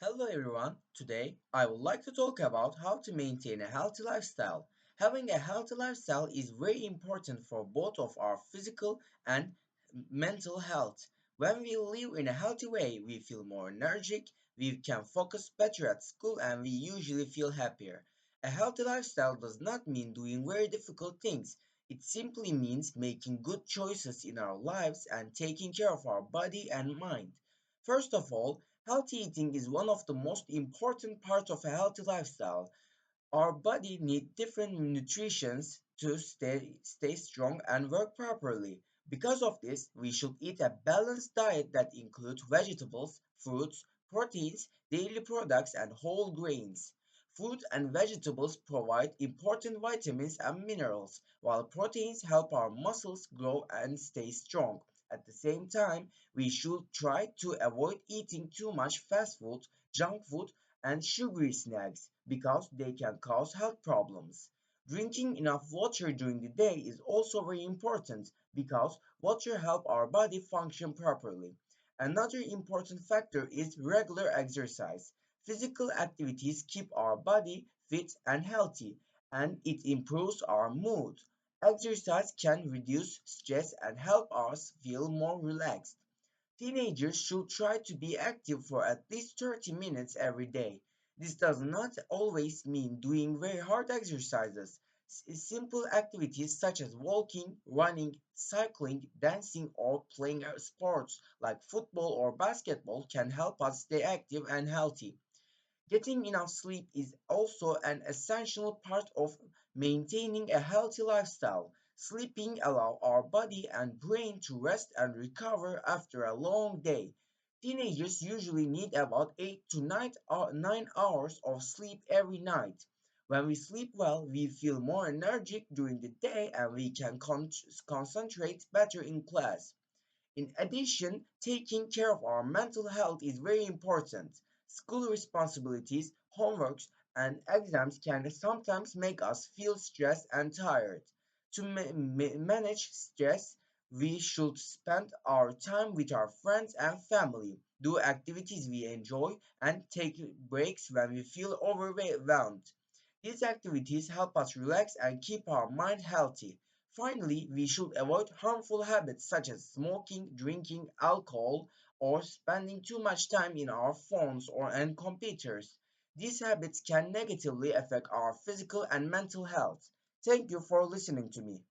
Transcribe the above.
Hello everyone. Today I would like to talk about how to maintain a healthy lifestyle. Having a healthy lifestyle is very important for both of our physical and mental health. When we live in a healthy way, we feel more energetic, we can focus better at school, and we usually feel happier. A healthy lifestyle does not mean doing very difficult things. It simply means making good choices in our lives and taking care of our body and mind. First of all, healthy eating is one of the most important parts of a healthy lifestyle. Our body needs different nutritions to stay strong and work properly. Because of this, we should eat a balanced diet that includes vegetables, fruits, proteins, dairy products, and whole grains. Fruit and vegetables provide important vitamins and minerals, while proteins help our muscles grow and stay strong. At the same time, we should try to avoid eating too much fast food, junk food, and sugary snacks because they can cause health problems. Drinking enough water during the day is also very important because water helps our body function properly. Another important factor is regular exercise. Physical activities keep our body fit and healthy, and it improves our mood. Exercise can reduce stress and help us feel more relaxed. Teenagers should try to be active for at least 30 minutes every day. This does not always mean doing very hard exercises. Simple activities such as walking, running, cycling, dancing, or playing sports like football or basketball can help us stay active and healthy. Getting enough sleep is also an essential part of maintaining a healthy lifestyle. Sleeping allows our body and brain to rest and recover after a long day. Teenagers usually need about 8 to 9 hours of sleep every night. When we sleep well, we feel more energetic during the day and we can concentrate better in class. In addition, taking care of our mental health is very important. School responsibilities, homeworks, and exams can sometimes make us feel stressed and tired. To manage stress, we should spend our time with our friends and family, do activities we enjoy, and take breaks when we feel overwhelmed. These activities help us relax and keep our mind healthy. Finally, we should avoid harmful habits such as smoking, drinking alcohol, or spending too much time in our phones and computers. These habits can negatively affect our physical and mental health. Thank you for listening to me.